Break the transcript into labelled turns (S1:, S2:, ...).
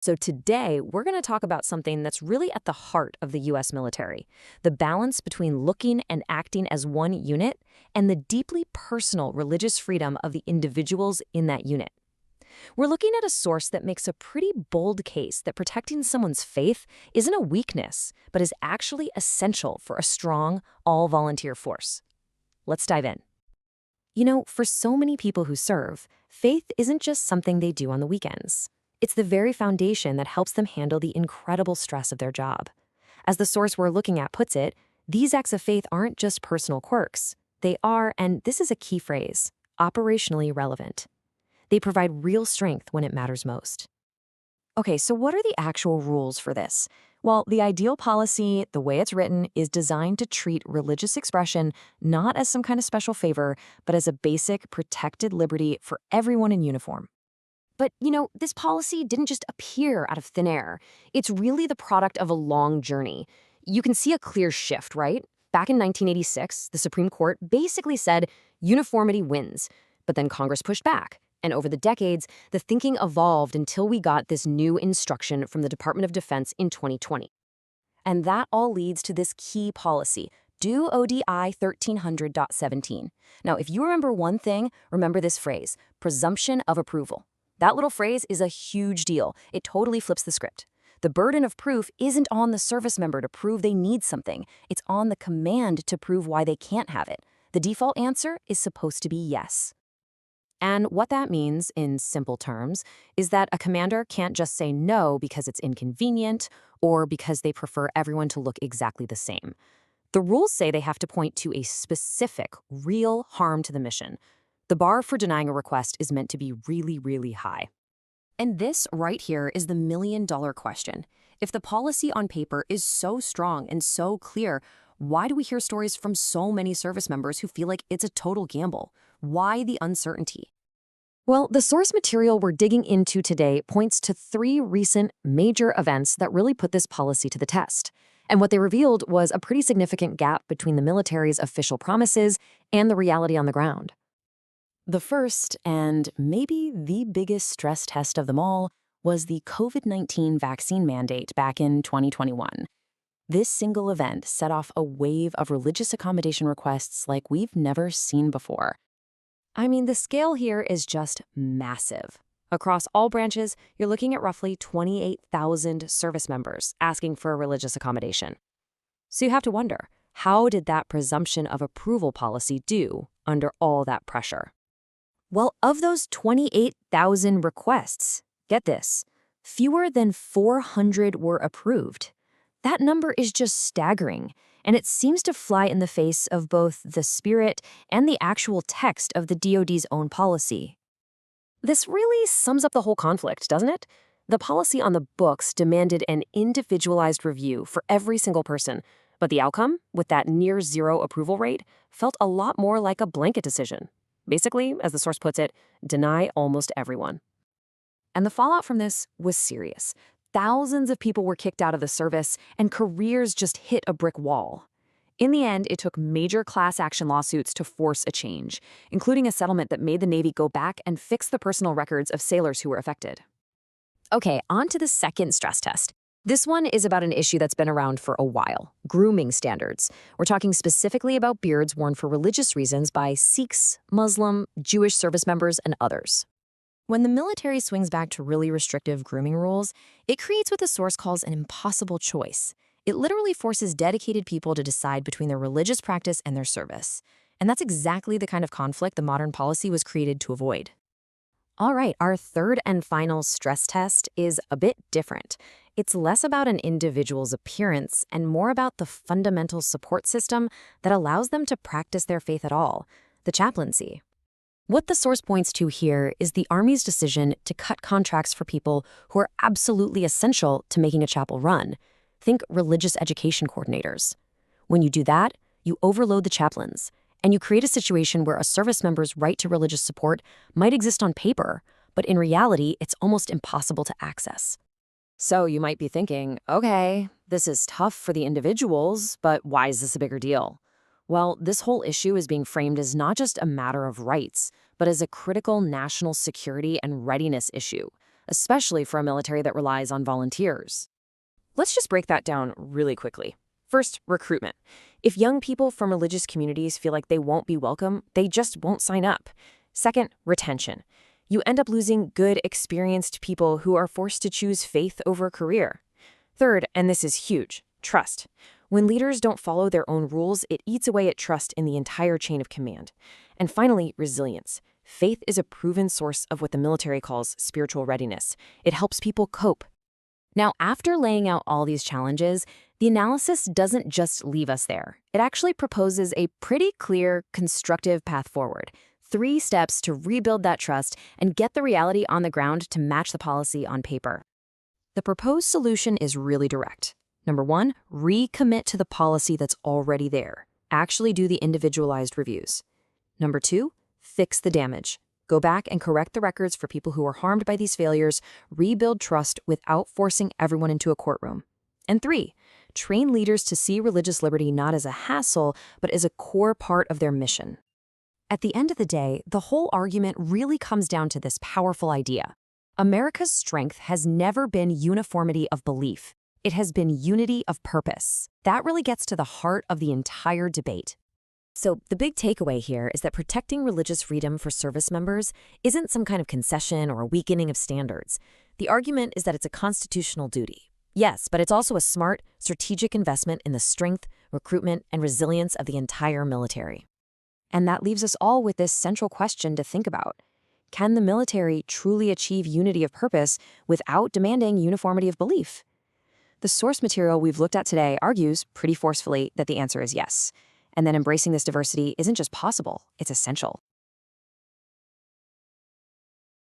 S1: So today, we're going to talk about something that's really at the heart of the U.S. military, the balance between looking and acting as one unit and the deeply personal religious freedom of the individuals in that unit. We're looking at a source that makes a pretty bold case that protecting someone's faith isn't a weakness, but is actually essential for a strong, all-volunteer force. Let's dive in. For so many people who serve, faith isn't just something they do on the weekends. It's the very foundation that helps them handle the incredible stress of their job. As the source we're looking at puts it, these acts of faith aren't just personal quirks. They are, and this is a key phrase, operationally relevant. They provide real strength when it matters most. Okay, so what are the actual rules for this? Well, the ideal policy, the way it's written, is designed to treat religious expression not as some kind of special favor, but as a basic protected liberty for everyone in uniform. But, this policy didn't just appear out of thin air. It's really the product of a long journey. You can see a clear shift, right? Back in 1986, the Supreme Court basically said uniformity wins, but then Congress pushed back. And over the decades, the thinking evolved until we got this new instruction from the Department of Defense in 2020. And that all leads to this key policy, Do ODI 1300.17. Now, if you remember one thing, remember this phrase, presumption of approval. That little phrase is a huge deal. It totally flips the script. The burden of proof isn't on the service member to prove they need something. It's on the command to prove why they can't have it. The default answer is supposed to be yes. And what that means, in simple terms, is that a commander can't just say no because it's inconvenient or because they prefer everyone to look exactly the same. The rules say they have to point to a specific, real harm to the mission. The bar for denying a request is meant to be really, really high. And this right here is the million-dollar question. If the policy on paper is so strong and so clear, why do we hear stories from so many service members who feel like it's a total gamble? Why the uncertainty? Well, the source material we're digging into today points to 3 recent major events that really put this policy to the test. And what they revealed was a pretty significant gap between the military's official promises and the reality on the ground. The first, and maybe the biggest stress test of them all, was the COVID-19 vaccine mandate back in 2021. This single event set off a wave of religious accommodation requests like we've never seen before. I mean, the scale here is just massive. Across all branches, you're looking at roughly 28,000 service members asking for a religious accommodation. So you have to wonder, how did that presumption of approval policy do under all that pressure? Well, of those 28,000 requests, get this, fewer than 400 were approved. That number is just staggering, and it seems to fly in the face of both the spirit and the actual text of the DoD's own policy. This really sums up the whole conflict, doesn't it? The policy on the books demanded an individualized review for every single person, but the outcome, with that near-zero approval rate, felt a lot more like a blanket decision. Basically, as the source puts it, deny almost everyone. And the fallout from this was serious. Thousands of people were kicked out of the service, and careers just hit a brick wall. In the end, it took major class action lawsuits to force a change, including a settlement that made the Navy go back and fix the personal records of sailors who were affected. Okay, on to the second stress test. This one is about an issue that's been around for a while, grooming standards. We're talking specifically about beards worn for religious reasons by Sikhs, Muslim, Jewish service members, and others. When the military swings back to really restrictive grooming rules, it creates what the source calls an impossible choice. It literally forces dedicated people to decide between their religious practice and their service. And that's exactly the kind of conflict the modern policy was created to avoid. All right, our third and final stress test is a bit different. It's less about an individual's appearance and more about the fundamental support system that allows them to practice their faith at all, the chaplaincy. What the source points to here is the Army's decision to cut contracts for people who are absolutely essential to making a chapel run. Think religious education coordinators. When you do that, you overload the chaplains, and you create a situation where a service member's right to religious support might exist on paper, but in reality, it's almost impossible to access. So you might be thinking, okay, this is tough for the individuals, but why is this a bigger deal? Well, this whole issue is being framed as not just a matter of rights, but as a critical national security and readiness issue, especially for a military that relies on volunteers. Let's just break that down really quickly. First, recruitment. If young people from religious communities feel like they won't be welcome, they just won't sign up. Second, retention. You end up losing good, experienced people who are forced to choose faith over a career. Third, and this is huge, trust. When leaders don't follow their own rules, it eats away at trust in the entire chain of command. And finally, resilience. Faith is a proven source of what the military calls spiritual readiness. It helps people cope. Now, after laying out all these challenges, the analysis doesn't just leave us there. It actually proposes a pretty clear, constructive path forward. 3 steps to rebuild that trust and get the reality on the ground to match the policy on paper. The proposed solution is really direct. Number 1, recommit to the policy that's already there. Actually do the individualized reviews. Number 2, fix the damage. Go back and correct the records for people who were harmed by these failures, rebuild trust without forcing everyone into a courtroom. And 3, train leaders to see religious liberty not as a hassle, but as a core part of their mission. At the end of the day, the whole argument really comes down to this powerful idea. America's strength has never been uniformity of belief. It has been unity of purpose. That really gets to the heart of the entire debate. So the big takeaway here is that protecting religious freedom for service members isn't some kind of concession or a weakening of standards. The argument is that it's a constitutional duty. Yes, but it's also a smart, strategic investment in the strength, recruitment, and resilience of the entire military. And that leaves us all with this central question to think about. Can the military truly achieve unity of purpose without demanding uniformity of belief? The source material we've looked at today argues pretty forcefully that the answer is yes. And then embracing this diversity isn't just possible, it's essential.